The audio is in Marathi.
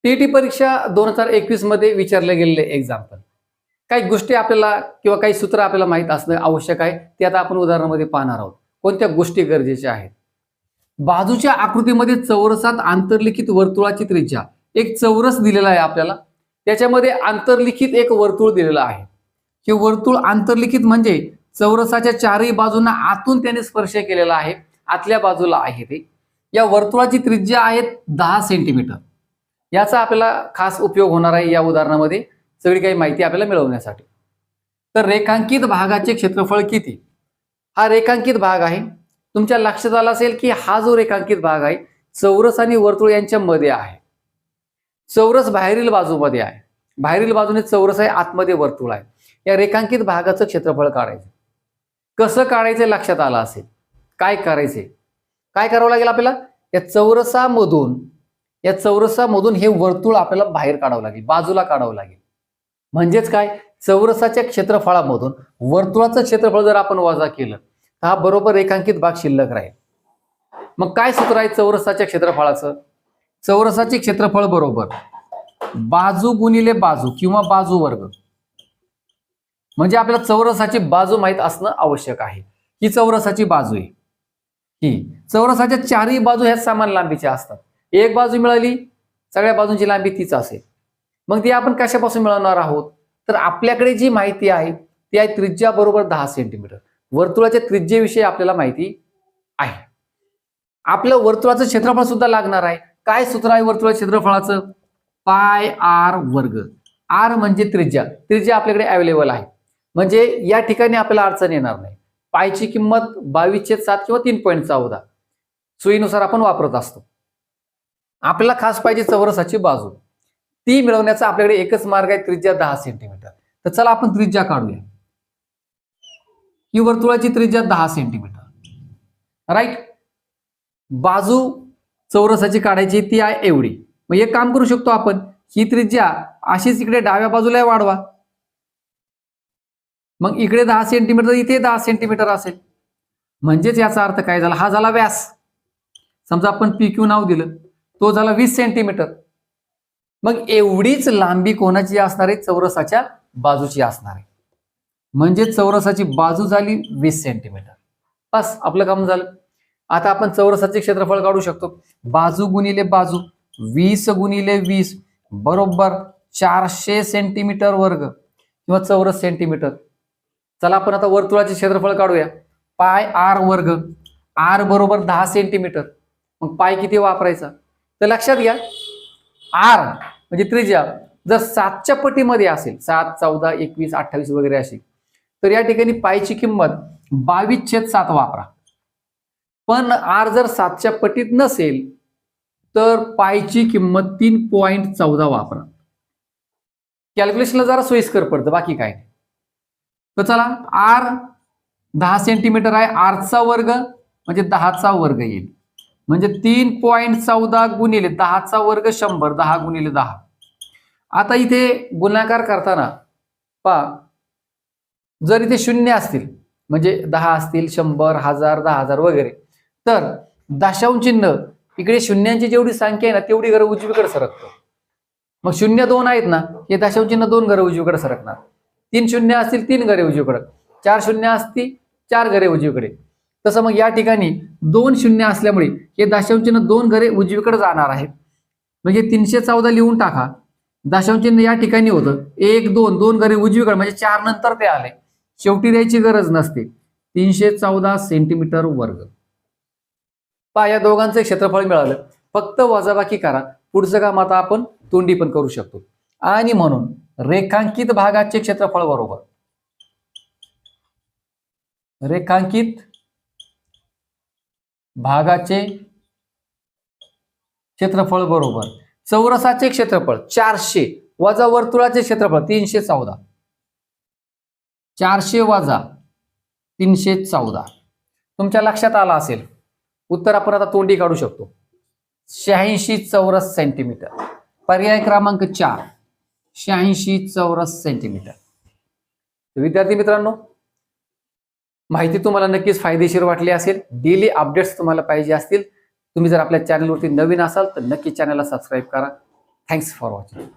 टीईटी परीक्षा 2021 मध्ये विचारले गेलेले एक्झाम्पल. काही गोष्टी आपल्याला किंवा काही सूत्र आपल्याला माहित असणं आवश्यक आहे. ते आता आपण उदाहरणामध्ये पाहणार आहोत. कोणत्या गोष्टी गरजेच्या आहेत. बाजूच्या आकृतीमध्ये चौरसात आंतरलिखित वर्तुळाची त्रिज्या, एक चौरस दिलेला आहे आपल्याला. त्याच्यामध्ये आंतरलिखित एक वर्तुळ दिलेलं आहे. हे वर्तुळ आंतरलिखित म्हणजे चौरसाच्या चारही बाजूंना आतून त्याने स्पर्श केलेला आहे. आतल्या बाजूला आहे ते. या वर्तुळाची त्रिज्या आहे 10 सेंटीमीटर. याचा आपल्याला खास उपयोग होणार आहे या उदाहरणामध्ये सगळी काही माहिती आपल्याला मिळवण्यासाठी. तर रेखांकित भागाचे क्षेत्रफळ किती? हा रेखांकित भाग आहे. तुमच्या लक्षात आलं असेल की हा जो रेखांकित भाग आहे चौरस आणि वर्तुळ यांच्या मध्ये आहे. चौरस बाहेरील बाजूमध्ये आहे. बाहेरील बाजूने चौरस आहे, आतमध्ये वर्तुळ आहे. या रेखांकित भागाचं क्षेत्रफळ काढायचं. कसं काढायचं लक्षात आलं असेल. काय करायचे? काय करावं लागेल आपल्याला? या चौरसामधून हे वर्तुळ आपल्याला बाहेर काढावं लागेल, बाजूला काढावं लागेल. म्हणजेच काय? चौरसाच्या क्षेत्रफळामधून वर्तुळाचं क्षेत्रफळ जर आपण वजा केलं तर हा बरोबर रेखांकित भाग शिल्लक राहील. मग काय सूत्र आहे चौरसाच्या क्षेत्रफळाचं? चौरसाचे क्षेत्रफळ बरोबर बाजू गुणिले बाजू किंवा बाजू वर्ग. म्हणजे आपल्याला चौरसाची बाजू माहित असणं आवश्यक आहे. ही चौरसाची बाजू आहे. ही चौरसाच्या चारही बाजू ह्या समान लांबीच्या असतात. एक बाजू मिळाली, सगळ्या बाजूंची लांबी तीच असेल. मग ती आपण कशापासून मिळवणार आहोत? तर आपल्याकडे जी माहिती आहे ती आहे त्रिज्या बरोबर 10 सेंटीमीटर. वर्तुळाच्या त्रिज्येविषयी आपल्याला माहिती आहे. आपलं वर्तुळाचं क्षेत्रफळ सुद्धा लागणार आहे. काय सूत्र आहे वर्तुळाच्या क्षेत्रफळाचं? पाय आर वर्ग. आर म्हणजे त्रिज्या. त्रिज्या आपल्याकडे अवेलेबल आहे. म्हणजे या ठिकाणी आपल्याला अडचण येणार नाही. पायची किंमत 22/7 किंवा 3.14 सोयीनुसार आपण वापरत असतो. आपल्याला खास पाहिजे चौरसाची बाजू. ती मिळवण्याचा आपल्याकडे एकच मार्ग आहे, त्रिज्या 10 सेंटीमीटर. तर चला आपण त्रिज्या काढूया. ही वर्तुळाची त्रिज्या 10 सेंटीमीटर, राईट. बाजू चौरसाची काढायची ती आहे एवढी. मग एक काम करू शकतो आपण, ही त्रिज्या अशीच इकडे डाव्या बाजूला वाढवा. मग इकडे 10 सेंटीमीटर, इथे 10 सेंटीमीटर असेल. म्हणजेच याचा अर्थ काय झाला? हा झाला व्यास. समजा आपण PQ नाव दिलं, तो झाला 20 सेंटीमीटर. मग एवढीच लांबी कोणाची असणार आहे? चौरसाच्या बाजूची असणार आहे. म्हणजे चौरसाची बाजू झाली 20 सेंटीमीटर. बस आपलं काम झालं. आता आपण चौरसाचे क्षेत्रफळ काढू शकतो. बाजू गुणिले बाजू 20 गुणिले 20 बरोबर 400 सेंटीमीटर वर्ग किंवा चौरस सेंटीमीटर. चला आपण आता वर्तुळाचे क्षेत्रफळ काढूया. पाय आर वर्ग. आर बरोबर 10 सेंटीमीटर. मग पाय किती वापरायचा? तर लक्षात घ्या, आर म्हणजे त्रिज्या जर 7च्या पटीमध्ये असेल, 7, 14, 21, 28 वगैरे अशी, तर या ठिकाणी पायची किंमत 22/7 वापरा. पण आर जर 7च्या पटीत नसेल तर पायची किंमत 3.14 वापरा. कॅल्क्युलेशनला जरा सोयीस्कर पडतं, बाकी काय नाही. तर चला, आर 10 सेंटीमीटर आहे. आरचा वर्ग म्हणजे 10चा वर्ग येईल. म्हणजे 3.14 गुणिले 10चा वर्ग 100. 10 गुणिले 10. आता इथे गुणाकार करताना पहा, जर इथे शून्य असतील म्हणजे 10 असतील, 100, 1000, 10,000 वगैरे, तर दशांश चिन्ह इकडे शून्यांची जेवढी संख्या आहे ना तेवढी घरं उजवीकडे सरकतं. मग 0, 2 आहेत ना, हे दशांश चिन्ह 2 घरं उजवीकडे सरकणार. 3 शून्य असतील 3 घरे उजवीकडे, 4 शून्य असतील 4 घरे उजवीकडे. तसं मग या ठिकाणी 2 शून्य असल्यामुळे हे दशांश चिन्ह 2 घरे उजवीकडे जाणार आहे. म्हणजे 314 लिहून टाका. दशांश चिन्ह या ठिकाणी होतं 1, 2, 2 घरे उजवीकडे, म्हणजे 4 नंतर ते आले. शेवटी द्यायची गरज नसते. 314 सेंटीमीटर वर्ग. पहा, या दोघांचं क्षेत्रफळ मिळालं. फक्त वजाबाकी करा. पुढचं काम आता आपण तोंडी पण करू शकतो. आणि म्हणून रेखांकित भागाचे क्षेत्रफळ बरोबर रेखांकित भागाचे क्षेत्रफळ बरोबर चौरसाचे क्षेत्रफळ 400 वजा वर्तुळाचे क्षेत्रफळ 314. 400 वजा 314 तुमच्या लक्षात आला असेल. उत्तर आपण आता तोंडी काढू शकतो. 86 चौरस सेंटीमीटर. पर्याय क्रमांक 4, 86 चौरस सेंटीमीटर. विद्यार्थी मित्रांनो, माहिती तुम्हाला नक्कीच फायदेशीर वाटली असेल. डेली अपडेट्स तुम्हाला पाहिजे असतील, तुम्ही जर आपल्या चॅनलवरती नवीन असाल तर नक्की चॅनलला सबस्क्राईब करा. Thanks for watching.